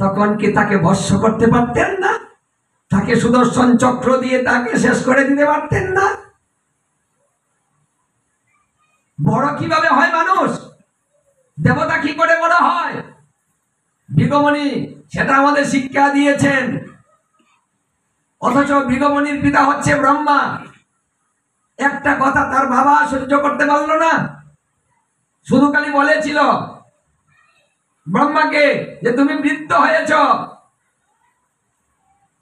তখন কি তাকে ভস্ম করতে পারতেন না? তাকে সুদর্শন চক্র দিয়ে তাকে শেষ করে দিতে পারতেন না? বড় কিভাবে হয় মানুষ? দেবতা কি করে বড় হয়? ভৃগুমুনি সেটা আমাদের শিক্ষা দিয়েছেন। অথচ ভৃগুমুনির পিতা হচ্ছে ব্রহ্মা। একটা কথা তার বাবা সহ্য করতে পারলো না। শুধু খালি বলেছিল ব্রহ্মাকে যে তুমি বৃদ্ধ হয়েছ,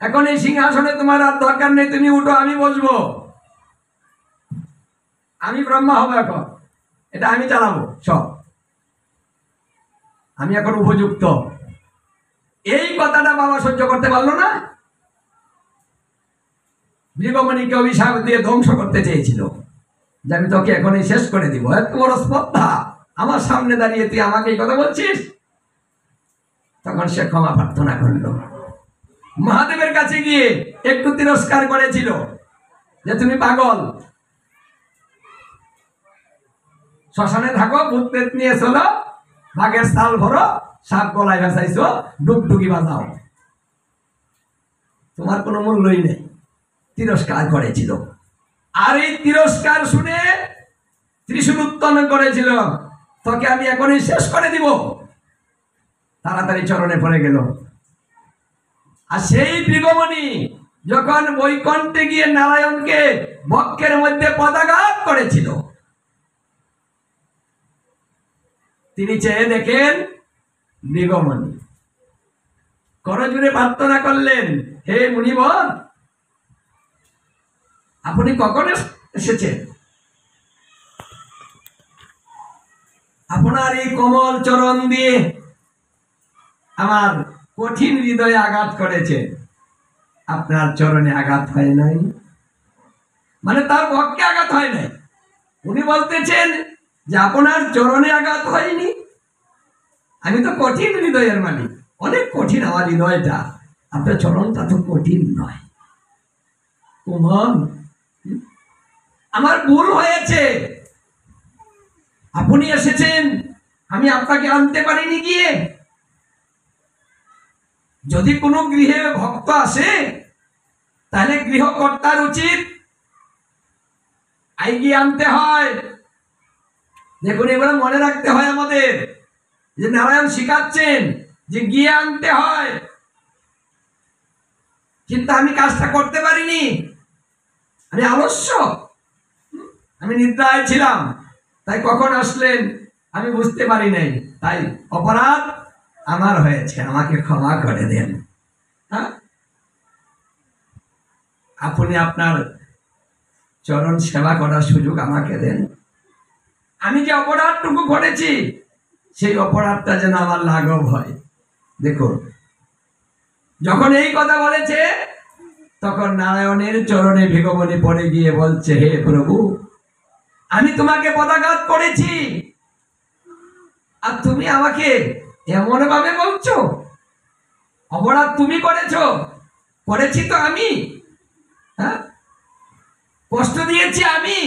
এখন এই সিংহাসনে তোমার আর দরকার নেই, তুমি উঠো, আমি বসবো, আমি ব্রহ্মা হবো, এখন এটা আমি চালাবো সব, আমি এখন উপযুক্ত। এই কথাটা বাবা সহ্য করতে পারলো না। ভৃগুমুনিকে অভিশাপ দিয়ে ধ্বংস করতে চেয়েছিল যে আমি তোকে এখনই শেষ করে দিব। এত বড় স্পর্ধা, আমার সামনে দাঁড়িয়ে তুই আমাকে এই কথা বলছিস? তখন সে ক্ষমা প্রার্থনা করল, মহাদেবের কাছে গিয়ে একটু তিরস্কার করেছিল যে তুমি পাগল, শ্মশানে থাকো, ভূত প্রেত নিয়ে চলো, বাঘের চাল ভরো, সাপ গলায় ভাসাইছো, ডুগডুগি বাজাও, তোমার কোনো মূল্যই নেই। তিরস্কার করেছিল। আর এই তিরস্কার শুনে ত্রিশূল উত্তোলন করেছিল, তোকে আমি এখনই শেষ করে দিব। তাড়াতাড়ি চরণে পড়ে গেল। আর সেই ভৃগুমুনি যখন বৈকুণ্ঠে গিয়ে নারায়ণকে বক্ষের মধ্যে পদাঘাত করেছিল, তিনি চেয়ে দেখেন ভৃগুমুনি করজোড়ে প্রার্থনা করলেন, হে মুনিবর, আপনি কখন এসেছেন? আপনার এই কোমল চরণ দিয়ে আমার কঠিন হৃদয়ে আঘাত করেছে, আপনার চরণে আঘাত হয় নাই, মানে তার বক্ষে আঘাত হয় নাই। উনি বলতেছেন যে আপনার চরণে আঘাত হয়নি, আমি তো কঠিন হৃদয়ের মালিক, অনেক কঠিন আমার হৃদয়টা, আপনার চরণটা তো কঠিন নয়, কোমল। আমার ভুল হয়েছে, আপনি এসেছেন, আমি আপনাকে আনতে পারিনি গিয়ে। যদি কোনো গৃহে ভক্ত আসে তাহলে গৃহকর্তার উচিত গিয়ে আনতে হয়। দেখুন, এগুলো মনে রাখতে হয় আমাদের, যে নারায়ণ শিখাচ্ছেন যে গিয়ে আনতে হয়, কিন্তু আমি কাজটা করতে পারিনি, আমি আলস্য, আমি নিদ্রায় ছিলাম, তাই কখন আসলেন আমি বুঝতে পারি নাই, তাই অপরাধ আমার হয়েছে, আমাকে ক্ষমা করে দেন। হ্যাঁ, আপনি আপনার চরণ সেবা করার সুযোগ আমাকে দেন। আমি যে অপরাধটুকু করেছি সেই অপরাধটা যেন আমার লাঘব হয়। দেখুন, যখন এই কথা বলেছে তখন নারায়ণের চরণে ভৃগুমুনি পড়ে গিয়ে বলছে, হে প্রভু, আমি তোমাকে পদাঘাত করেছি আর তুমি আমাকে এমন ভাবে বলছো, অপরাধ তুমি করেছো, করেছি তো আমি, হ্যাঁ, কষ্ট দিয়েছি আমি,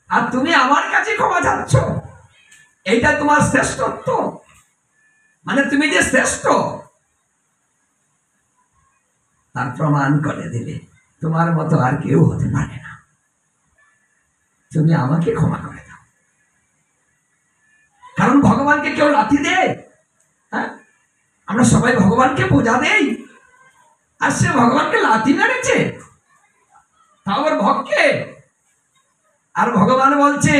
আর তুমি আমার কাছে ক্ষমা চাচ্ছ, এইটা তোমার শ্রেষ্ঠত্ব? মানে তুমি যে শ্রেষ্ঠ তার প্রমাণ করে দিলে, তোমার মতো আর কেউ হতে পারে না, তুমি আমাকে ক্ষমা করে দাও। কারণ ভগবানকে কেউ লাথি দেয়? হ্যাঁ, আমরা সবাই ভগবানকে পূজা দেই, আর সে ভগবানকে লাথি মেরেছে, তাও আবার ভক্তকে। আর ভগবান বলছে,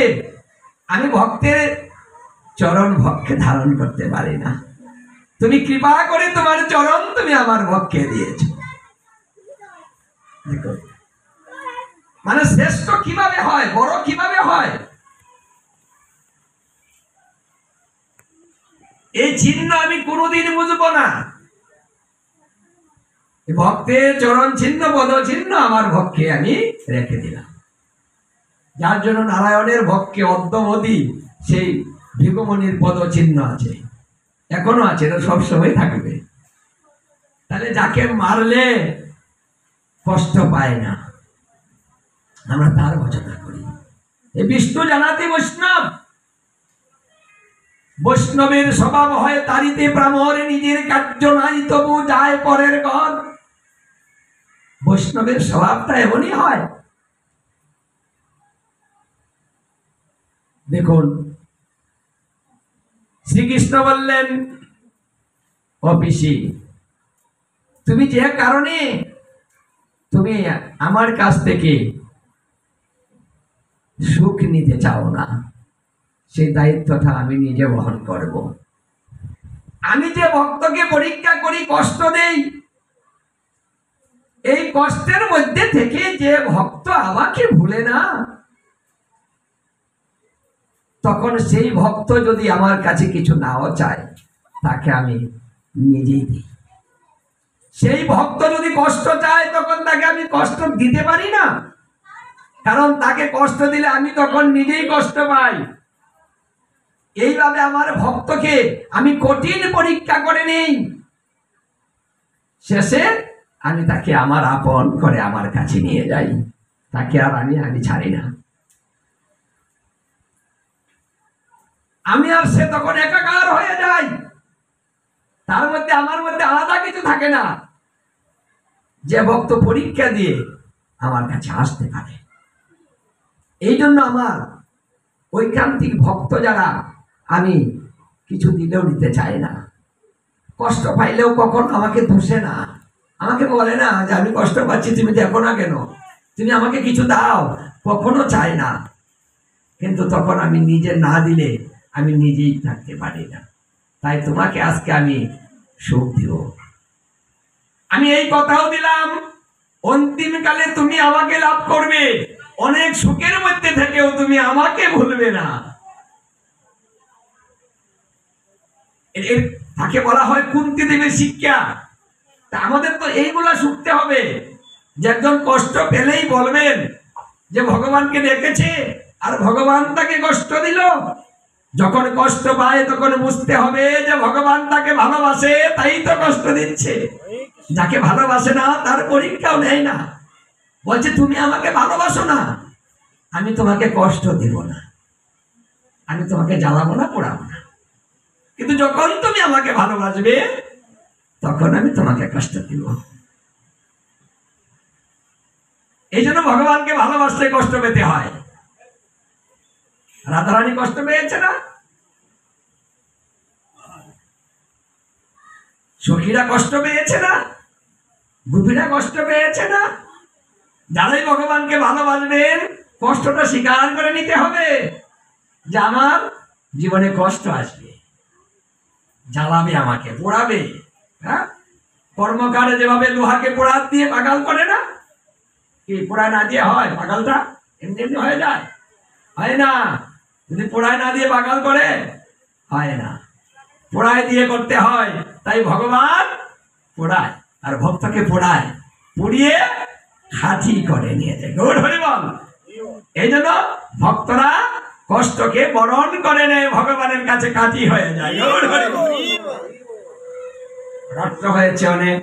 আমি ভক্তের চরণ ভক্তকে ধারণ করতে পারি না, তুমি কৃপা করে তোমার চরণ তুমি আমার ভক্তকে দিয়েছো। দেখো, মানে শ্রেষ্ঠ কিভাবে হয়, বড় কিভাবে হয়, এই চিহ্ন আমি কোনোদিন বুঝবো না। ভক্তের চরণ চিহ্ন, পদ চিহ্ন আমার ভক্তকে আমি রেখে দিলাম, যার জন্য নারায়ণের ভক্তকে অদ্যবধি সেই ভৃগুমুনির পদ চিহ্ন আছে, এখনো আছে, এটা সবসময় থাকবে। তাহলে যাকে মারলে কষ্ট পায় না, আমরা তার ভজনা করি। এই বিষ্ণু জানাতি বৈষ্ণব, বৈষ্ণবের স্বভাব হয় তারিতে প্রামর, নিজের কার্য নাই তবু যায় পরের ঘর। বৈষ্ণবের স্বভাবটা এমনই হয়। দেখুন শ্রীকৃষ্ণ বললেন, ও পিসি, তুমি যে কারণে তুমি আমার কাছ থেকে সুখ নিতে চাও না, সেই দায়িত্বটা আমি নিজে বহন করব। আমি যে ভক্তকে পরীক্ষা করি, কষ্ট দেই, এই কষ্টের মধ্যে থেকে যে ভক্ত আমাকে ভুলে না, তখন সেই ভক্ত যদি আমার কাছে কিছু নাও চায়, তাকে আমি নিজেই দিই। সেই ভক্ত যদি কষ্ট চায়, তখন তাকে আমি কষ্ট দিতে পারি না, কারণ তাকে কষ্ট দিলে আমি তখন নিজেই কষ্ট পাই। এইভাবে আমার ভক্তকে আমি কঠিন পরীক্ষা করে নেই, শেষে আমি তাকে আমার আপন করে আমার কাছে নিয়ে যাই, তাকে আর আমি ছাড়ি না। আমি আর সে তখন একাকার হয়ে যাই, তার মধ্যে আমার মধ্যে আলাদা কিছু থাকে না। যে ভক্ত পরীক্ষা দিয়ে আমার কাছে আসতে পারে, এই জন্য আমার ঐকান্তিক ভক্ত যারা, আমি কিছু দিলেও নিতে চাই না। কষ্ট পাইলেও কখন আমাকে দোষে না, আমাকে বলে না যে আমি কষ্ট পাচ্ছি, তুমি দেখো না কেন, তুমি আমাকে কিছু দাও, কখনো চাই না। কিন্তু তখন আমি নিজে না দিলে আমি নিজেই থাকতে পারি না। তাই তোমাকে আজকে আমি সুখ দিব। আমি এই কথাও দিলাম, অন্তিমকালে তুমি আমাকে লাভ করবে, অনেক সুখের মধ্যে থেকেও তুমি আমাকে ভুলবে না। তাকে বলা হয় কুন্তি দেবীর শিক্ষা। তা আমাদের তো এইগুলা শিখতে হবে, যে একজন কষ্ট পেলেই বলবেন যে ভগবানকে দেখেছে আর ভগবান তাকে কষ্ট দিল। যখন কষ্ট পায় তখন বুঝতে হবে যে ভগবান তাকে ভালোবাসে, তাই তো কষ্ট দিচ্ছে। যাকে ভালোবাসে না তার পরীক্ষাও নেয় না, বলছে তুমি আমাকে ভালোবাসো না, আমি তোমাকে কষ্ট দিব না, আমি তোমাকে জ্বালাবো না, পোড়াবো না। কিন্তু যখন তুমি আমাকে ভালোবাসবে তখন আমি তোমাকে কষ্ট দিব। এই জন্য ভগবানকে ভালোবাসলে কষ্ট পেতে হয়। রাধারানী কষ্ট পেয়েছে না? সখীরা কষ্ট পেয়েছে না? গোপীরা কষ্ট পেয়েছে না? যারাই ভগবানকে ভালোবাসবেন, কষ্টটা স্বীকার করে নিতে হবে যে আমার জীবনে কষ্ট আসবে, জ্বালাবে, আমাকে পোড়াবে। হ্যাঁ, কর্মকারে যেভাবে লোহাকে পোড়া দিয়ে পাগাল করে না, কি পোড়ায় না দিয়ে হয়? পাগালটা এমনি এমনি হয়ে যায়? হয় না। যদি পোড়ায় না দিয়ে পাগাল করে, হয় না, পোড়ায় দিয়ে করতে হয়। তাই ভগবান পোড়ায় আর ভক্তকে পোড়ায়, পুড়িয়ে খাঁটি করে নিয়ে যায়। গৌর হরি বল। এই জন্য ভক্তরা কষ্টকে বরণ করে নেয়, ভগবানের কাছে খাঁটি হয়ে যায়। গৌর হরি বল। রক্ত হয়েছে অনেক।